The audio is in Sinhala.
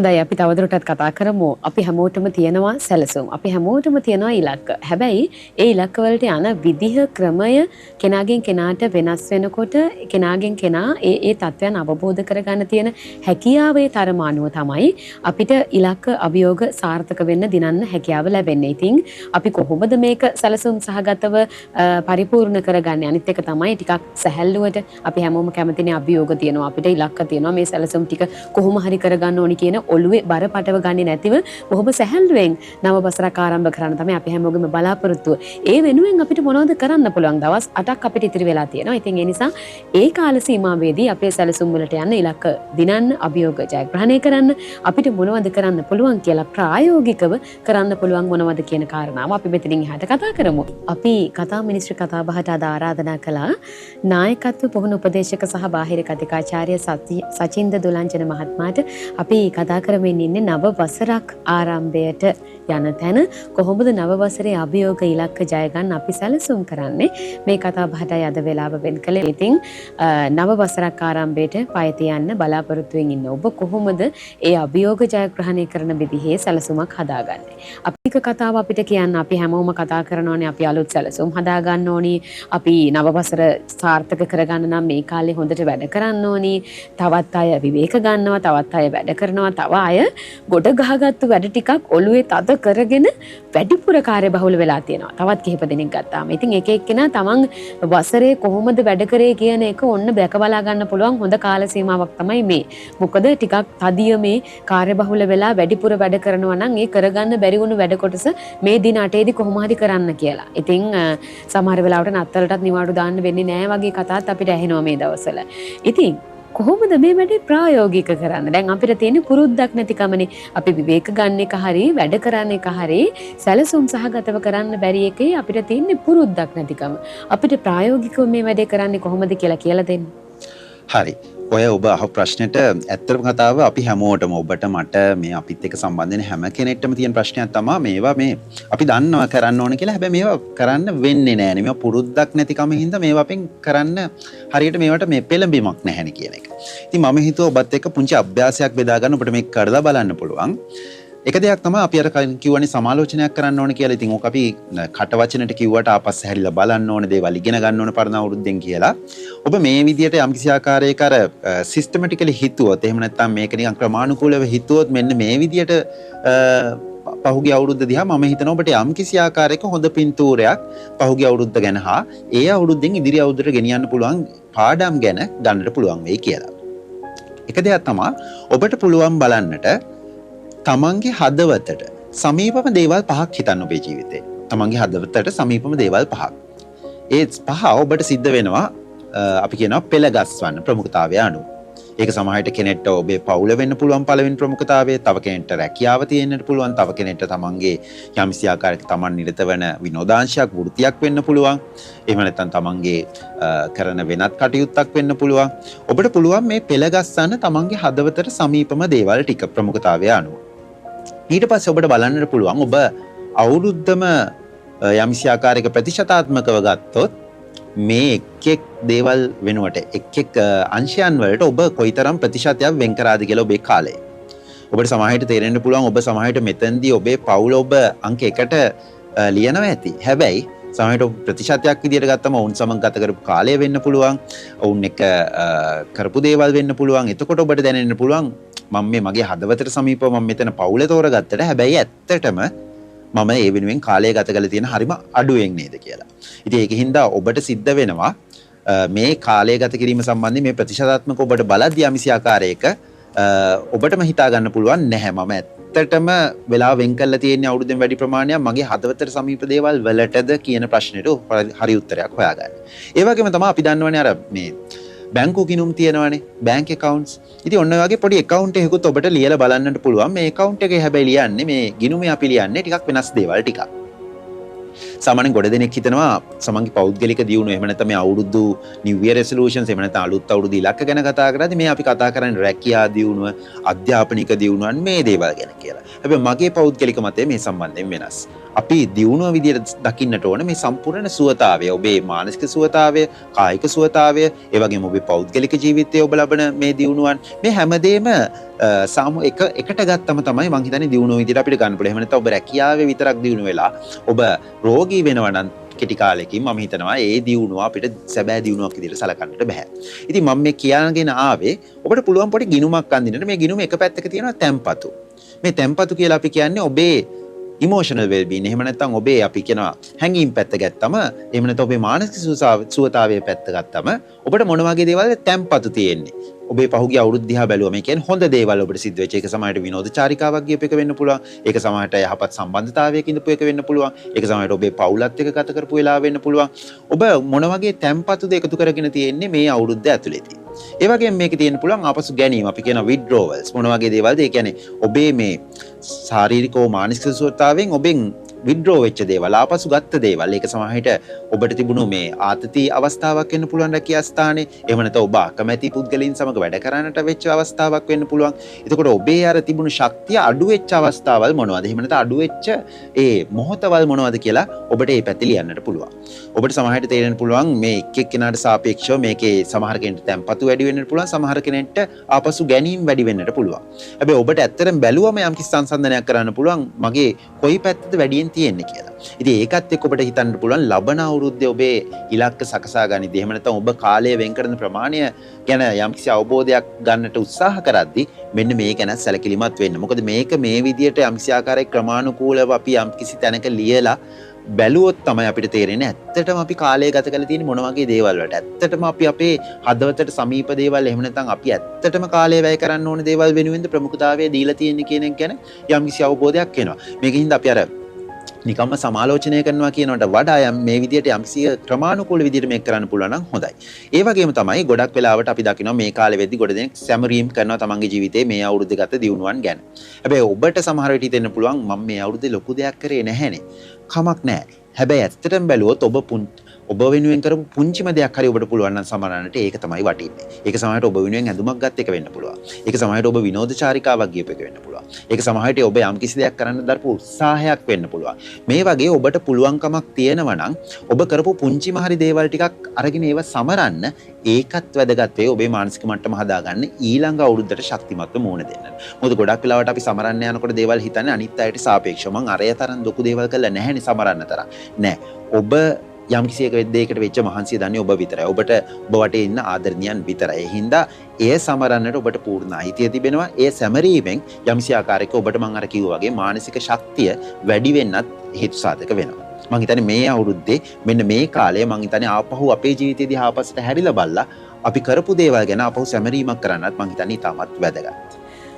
හොඳයි අපි තවදුරටත් කතා කරමු. අපි හැමෝටම තියෙනවා සැලසුම්. අපි හැමෝටම තියෙනවා ඉලක්ක. හැබැයි ඒ ඉලක්ක වලට යන විදිහ ක්‍රමය කෙනාගෙන් කෙනාට වෙනස් වෙනකොට කෙනාගෙන් කෙනා ඒ තත්ත්වයන් අවබෝධ කරගන්න තියෙන හැකියාවේ තරම අනුව තමයි අපිට ඉලක්ක අභියෝග සාර්ථක වෙන්න දිනන්න හැකියාව ලැබෙන්නේ. ඉතින් අපි කොහොමද මේක සැලසුම් සහගතව පරිපූර්ණ කරගන්නේ? අනිත් එක තමයි ටිකක් සැහැල්ලුවට අපි හැමෝම කැමතිනේ අභියෝග තියෙනවා අපිට ඉලක්ක තියෙනවා මේ සැලසුම් ටික කොහොම හරි කරගන්න ඕනි කියන ඔළුවේ බර පටව ගන්නේ නැතිව බොහොම සැහැල්ලුවෙන් නව වසරක් ආරම්භ කරන්න තමයි අපි හැමෝගෙම බලාපොරොත්තුව. ඒ වෙනුවෙන් අපිට මොනවද කරන්න පුළුවන්? දවස් 8ක් අපිට ඉතිරි වෙලා තියෙනවා. ඉතින් ඒ නිසා ඒ කාල සීමාවේදී අපේ සැලසුම් වලට යන ඉලක්ක දිනන්න අභියෝග ජයග්‍රහණය කරන්න අපිට මොනවද කරන්න පුළුවන් කියලා ප්‍රායෝගිකව කරන්න පුළුවන් මොනවද කියන කාරණාව අපි මෙතනින් එහාට කතා කරමු. අපි කතා මිනිස්ත්‍රි කතා බහට අද ආරාධනා කළා නායකත්ව පුහුණු උපදේශක සහ බාහිර කතිකාචාර්ය සචින්ද දුලංජන මහත්මයාට. අපි කතා කරමින් ඉන්නේ නව වසරක් ආරම්භයට යන තැන කොහොමද නව වසරේ අභියෝග ඉලක්ක ජය ගන්න අපි සැලසුම් කරන්නේ මේ කතා බහටයි අද වෙලාව වෙන් කළේ. ඉතින් නව වසරක් ආරම්භයට පය තියන්න බලාපොරොත්තු වෙමින් ඉන්න ඔබ කොහොමද ඒ අභියෝග ජයග්‍රහණය කරන විදිහේ සැලසුමක් හදාගන්නේ? අපික කතාව අපිට කියන්න අපි හැමෝම කතා කරනෝනේ අපි අලුත් සැලසුම් හදා ගන්න ඕනි. අපි නව වසර සාර්ථක කරගන්න නම් මේ කාලේ හොඳට වැඩ කරන්න ඕනි. තවත් අය විවේක ගන්නවා, තවත් අය වැඩ කරනවා, තව අය ගොඩ ගහගත්තු වැඩ ටිකක් ඔළුවේ තද කරගෙන වැඩිපුර කාර්යබහුල වෙලා තියෙනවා. තවත් කිහිප දෙනෙක් ගත්තාම. ඉතින් එක එක්කෙනා තමන් වසරේ කොහොමද වැඩ කරේ කියන එක ඔන්න දැක බලා ගන්න පුළුවන් හොඳ කාල සීමාවක් තමයි මේ. මොකද ටිකක් තදිය මේ කාර්යබහුල වෙලා වැඩිපුර වැඩ කරනවා නම් ඒ කරගන්න බැරි වුණු වැඩ කොටස මේ දින 8ේදී කොහොම හරි කරන්න කියලා. ඉතින් සමහර වෙලාවට නත්තලටත් නිවාඩු දාන්න වෙන්නේ නැහැ වගේ කතාත් අපිට ඇහෙනවා මේ දවස්වල. ඉතින් කොහොමද මේ වැඩේ ප්‍රායෝගික කරන්න? දැන් අපිට තියෙන පුරුද්දක් නැතිකමනේ. අපි විවේක ගන්න එක හරි වැඩ කරන එක හරි සැලසුම් සහගතව කරන්න බැරි එකේ අපිට තියෙන පුරුද්දක් නැතිකම. අපිට ප්‍රායෝගිකව මේ වැඩේ කරන්නේ කොහොමද කියලා දෙන්න. හරි. ඔය ඔබ අහ ප්‍රශ්නෙට ඇත්තටම කතාව අපි හැමෝටම ඔබට මට මේ අපිත් එක්ක සම්බන්ධ වෙන හැම කෙනෙක්ටම තියෙන ප්‍රශ්නයක් තමයි මේවා මේ අපි දන්නවා කරන්න ඕන කියලා. හැබැයි මේවා කරන්න වෙන්නේ නැහැ නේ. මේවා පුරුද්දක් නැතිකම හින්දා මේවා අපෙන් කරන්න හරියට මේවට මේ පෙළඹීමක් නැහැනේ කියන එක. ඉතින් මම හිතුවා ඔබත් එක්ක පුංචි අභ්‍යාසයක් බෙදා ගන්න ඔබට මේක කරලා බලන්න පුළුවන්. එක දෙයක් තමයි අපි අර කිව්වනේ සමාලෝචනයක් කරන්න ඕන කියලා. ඉතින් ඕක අපි කට වචනෙට කිව්වට ආපස්සේ හැරිලා බලන්න ඕන දේවල් ඉගෙන ගන්න ඕන පරණ අවුරුද්දෙන් කියලා. ඔබ මේ විදියට යම්කිසි ආකාරයක අර සිස්ටමැටිකලි හිතුවොත් එහෙම නැත්නම් මේක නිකන් ක්‍රමානුකූලව හිතුවොත් මෙන්න මේ විදියට පහුගිය අවුරුද්ද දිහා මම හිතනවා ඔබට යම්කිසි ආකාරයක හොඳ පින්තූරයක් පහුගිය අවුරුද්ද ගැන හා ඒ අවුරුද්දෙන් ඉදිරි අවුරුද්දට ගෙනියන්න පුළුවන් පාඩම් ගැන ගන්නට පුළුවන් වෙයි කියලා. එක දෙයක් තමයි ඔබට පුළුවන් බලන්නට තමන්ගේ හදවතට සමීපම දේවල් පහක් හිතන්න ඔබේ ජීවිතේ. තමන්ගේ හදවතට සමීපම දේවල් පහක්. ඒ පහ ඔබට සිද්ධ වෙනවා අපි කියනවා පෙළ ගස්වන්න ප්‍රමුඛතාවය අනුව. ඒක සමහරට කෙනෙක්ට ඔබේ පවුල වෙන්න පුළුවන් පළවෙනි ප්‍රමුඛතාවය, තව කෙනෙක්ට රැකියාව තියෙන්නට පුළුවන්, තව කෙනෙක්ට තමන්ගේ යම්කිසි ආකාරයක තමන් නිරත වෙන විනෝදාංශයක් වෘත්තියක් වෙන්න පුළුවන්. එහෙම නැත්නම් තමන්ගේ කරන වෙනත් කටයුත්තක් වෙන්න පුළුවන්. ඔබට පුළුවන් මේ පෙළ ගස්වන්න තමන්ගේ හදවතට සමීපම දේවල් ටික ප්‍රමුඛතාවය අනුව. ඊට පස්සේ ඔබට බලන්නට පුළුවන් ඔබ අවුරුද්දම යම්කිසි ආකාරයක ප්‍රතිශතාත්මකව ගත්තොත් මේ එක් දේවල් වෙනුවට එක් අංශයන් වලට ඔබ කොයිතරම් ප්‍රතිශතයක් වෙන් කරාද කියලා ඔබේ කාලේ. ඔබට සමහරවිට තේරෙන්න පුළුවන් ඔබ සමහරවිට මෙතෙන්දී ඔබේ පවුල ඔබ අංක 1ට ලියනවා ඇති. හැබැයි සමහරවිට ඔබ ප්‍රතිශතයක් විදියට ගත්තම ඔවුන් සමග ගත කරපු කාලය වෙන්න පුළුවන්. ඔවුන් එක කරපු දේවල් වෙන්න පුළුවන්. එතකොට ඔබට දැනෙන්න පුළුවන් මම මේ මගේ හදවතට සමීපව මම මෙතන පවුල තෝරගත්තට හැබැයි ඇත්තටම මම ඒ වෙනුවෙන් කාලය ගත කරලා තියෙන හරිම අඩුවෙන් නේද කියලා. ඉතින් ඒකින්ද ඔබට සිද්ධ වෙනවා මේ කාලය ගත කිරීම සම්බන්ධයෙන් මේ ප්‍රතිශතාත්මක ඔබට බලද්දී යම්සි ආකාරයක ඔබටම හිතා ගන්න පුළුවන් නැහැ මම ඇත්තටම වෙලාව වෙන් කරලා තියෙන අවුරුද්දෙන් වැඩි ප්‍රමාණයක් මගේ හදවතට සමීප දේවල් වලටද කියන ප්‍රශ්නෙට හරි උත්තරයක් හොයාගන්න. ඒ වගේම තමයි අපි දන්නවනේ අර මේ බැංකු ගිණුම් තියෙනවානේ බැංක් accounts. ඉතින් ඔන්න ඔය වගේ පොඩි account එකකුත් ඔබට ලියලා බලන්නට පුළුවන්. මේ account එකේ හැබැයි ලියන්නේ මේ ගිණුමේ අපි ලියන්නේ ටිකක් වෙනස් දේවල් ටිකක්. සාමාන්‍යයෙන් ගොඩ දෙනෙක් හිතනවා සමන්ගේ පෞද්ගලික දියුණුව එහෙම නැත්නම් මේ අවුරුදු new year resolutions එහෙම නැත්නම් අලුත් අවුරුදු ඉලක්ක ගැන කතා කරද්දී මේ අපි කතා කරන්නේ රැකියා දියුණුව, අධ්‍යාපනික දියුණුවන් මේ දේවල් ගැන කියලා. හැබැයි මගේ පෞද්ගලික මතය මේ සම්බන්ධයෙන් වෙනස්. අපි දියුණුව විදියට දකින්නට ඕන මේ සම්පූර්ණ සුවතාවය. ඔබේ මානසික සුවතාවය, කායික සුවතාවය, ඒ වගේම ඔබේ පෞද්ගලික ජීවිතයේ ඔබ ලබන මේ දියුණුවන් මේ හැමදේම එකට ගත්තම තමයි මං හිතන්නේ දියුණුව විදියට අපිට ගන්න පුළුවන්. එහෙම නැත්නම් ඔබ රැකියාවේ විතරක් දියුණු වෙලා ඔබ රෝගී වෙනවා නම් කෙටි කාලෙකින් මම හිතනවා ඒ දියුණුව අපිට සැබෑ දියුණුවක් විදියට සලකන්නට බෑ. ඉතින් මම මේ කියනගෙන ආවේ ඔබට පුළුවන් පොඩි ගිණුමක් අඳින්නට. මේ ගිණුම එක පැත්තක තියෙනවා තැම්පතු. මේ තැම්පතු කියලා අපි කියන්නේ ඔබේ ඉමෝෂනල් වෙල්බීන්. එහෙම නැත්නම් ඔබේ අපි කියනවා හැඟීම් පැත්ත ගත්තම, එහෙම නැත්නම් ඔබේ මානසික සුවතාවයේ පැත්ත ගත්තම ඔබට මොන වගේ දේවල්ද තැම්පතු තියෙන්නේ? ඔබේ පහුගිය අවුරුදු දිහා බැලුවම ඒ කියන්නේ හොඳ දේවල් ඔබට සිද්ධ වෙච්ච එක සමහරට විනෝදචාරිකාවක් ගියප එක වෙන්න පුළුවන්. ඒක සමහරට යහපත් සම්බන්ධතාවයක ඉඳපු එක වෙන්න පුළුවන්. ඒක සමහරට ඔබේ පවුලත් එක්ක ගත කරපු වෙලාව වෙන්න පුළුවන්. ඔබ මොන වගේ තැම්පතුද එකතු කරගෙන තියෙන්නේ මේ අවුරුද්ද ඇතුළතදී? ඒ වගේම මේකේ තියෙන්න පුළුවන් ආපසු ගැනීම. අපි කියන withdrawals. මොන වගේ දේවල්ද? ඒ කියන්නේ ඔබේ මේ ශාරීරිකව මානසික සුවතාවයෙන් ඔබෙන් විඩ්‍රෝ වෙච්ච දේවල්, ආපසු ගත්ත දේවල්. ඒක සමහරට ඔබට තිබුණු මේ ආතති අවස්ථාවක් වෙන්න පුළුවන් රැකියා ස්ථානයේ. එහෙම නැත්නම් ඔබ අකමැති පුද්ගලයන් සමග වැඩ කරන්නට වෙච්ච අවස්ථාවක් වෙන්න පුළුවන්. එතකොට ඔබේ අර තිබුණු ශක්තිය අඩු වෙච්ච අවස්ථාවල් මොනවද? එහෙම නැත්නම් අඩු වෙච්ච ඒ මොහොතවල් මොනවද කියලා ඔබට මේ පැත්තේ ලියන්නට පුළුවන්. ඔබට සමහරට තේරෙන්න පුළුවන් මේ එක් එක්කෙනාට සාපේක්ෂව මේකේ සමහර කෙනෙක්ට තැම්පතු වැඩි වෙන්නට පුළුවන්, සමහර කෙනෙක්ට ආපසු ගැනීම වැඩි වෙන්නට පුළුවන්. හැබැයි ඔබට ඇත්තටම බැලුවම යම්කිසි සංසන්දනයක් කරන්න පුළුවන් මගේ කොයි පැත්තද වැඩියෙන් තියෙන්නේ කියලා. ඉතින් ඒකත් එක්ක ඔබට හිතන්න පුළුවන් ලබන අවුරුද්දේ ඔබේ ඉලක්ක සකසා ගනිද්දී, එහෙම නැත්නම් ඔබ කාලය වෙන් කරන ප්‍රමාණය ගැන යම්කිසි අවබෝධයක් ගන්නට උත්සාහ කරද්දී මෙන්න මේ ගැන සැලකිලිමත් වෙන්න. මොකද මේක මේ විදියට යම්කිසි ආකාරයක ක්‍රමානුකූලව අපි යම්කිසි තැනක ලියලා බැලුවොත් තමයි අපිට තේරෙන්නේ ඇත්තටම අපි කාලය ගත කරලා තියෙන්නේ මොන වගේ දේවල් වලට. ඇත්තටම අපි අපේ හදවතට සමීප දේවල්, එහෙම නැත්නම් අපි ඇත්තටම කාලය වැය කරන්න ඕන දේවල් වෙනුවෙන්ද ප්‍රමුඛතාවය දීලා තියෙන්නේ කියන එක ගැන යම්කිසි අවබෝධයක් එනවා. මේකින්ද අපි අර නිකම්ම සමාලෝචනය කරනවා කියනකට වඩා මේ විදියට යම්කිසි ක්‍රමානුකූල විදියට මේක කරන්න පුළුවන් නම් හොඳයි. ඒ වගේම තමයි ගොඩක් වෙලාවට අපි දකිනවා මේ කාලෙ වෙද්දි ගොඩ දෙනෙක් සැමරීම් කරනවා තමන්ගේ ජීවිතේ මේ අවුරුද්දේ ගත දියුණුවන් ගැන. හැබැයි ඔබට සමහර විට හිතෙන්න පුළුවන් මම මේ අවුරුද්දේ ලොකු දෙයක් කරේ නැහැනේ. කමක් නැහැ. හැබැයි ඇත්තටම බැලුවොත් ඔබ වෙනුවෙන් කරපු පුංචිම දෙයක් හරි ඔබට පුළුවන් නම් සමහරවිට ඒක තමයි වටින්නේ. ඒක සමහරවිට ඔබ වෙනුවෙන් ඇඳුමක් ගත් එක වෙන්න පුළුවන්. ඒක සමහරවිට ඔබ විනෝදචාරිකාවක් ගියප එක වෙන්න පුළුවන්. ඒක සමහරවිට ඔබ යම් කිසි දෙයක් කරන්න දරපු උත්සාහයක් වෙන්න පුළුවන්. මේ වගේ ඔබට පුළුවන්කමක් තියෙනවා නම් ඔබ කරපු පුංචිම හරි දේවල් ටිකක් අරගෙන ඒව සමරන්න, ඒකත් වැදගත් වේ ඔබේ මානසික මට්ටම හදාගන්න ඊළඟ අවුරුද්දට ශක්තිමත්ව මුහුණ දෙන්න. මොකද ගොඩක් වෙලාවට අපි සමරන්න යනකොට දේවල් හිතන්නේ අනිත් අයට සාපේක්ෂව මං අරය තරම් ලොකු දේවල් කළා නැහැනේ සමරන්න තරම්. නෑ. ඔබ යම් කිසි දෙයකට වෙච්ච මහන්සිය දන්නේ ඔබ විතරයි. ඔබට ඔබ වටේ ඉන්න ආදරණියන් විතරයි. ඒ හින්දා එය සමරන්නට ඔබට පූර්ණ අයිතිය තිබෙනවා. ඒ සැමරීමෙන් යම්කිසි ආකාරයක ඔබට මං අර කිව්වා වගේ මානසික ශක්තිය වැඩි වෙන්නත් හේතු සාධක වෙනවා. මං හිතන්නේ මේ අවුරුද්දේ මෙන්න මේ කාලය මං හිතන්නේ ආපහු අපේ ජීවිතයේදී ආපස්සට හැරිලා බලලා අපි කරපු දේවල් ගැන ආපහු සැමරීමක් කරන්නත් මං හිතන්නේ ඉතාමත් වැදගත්.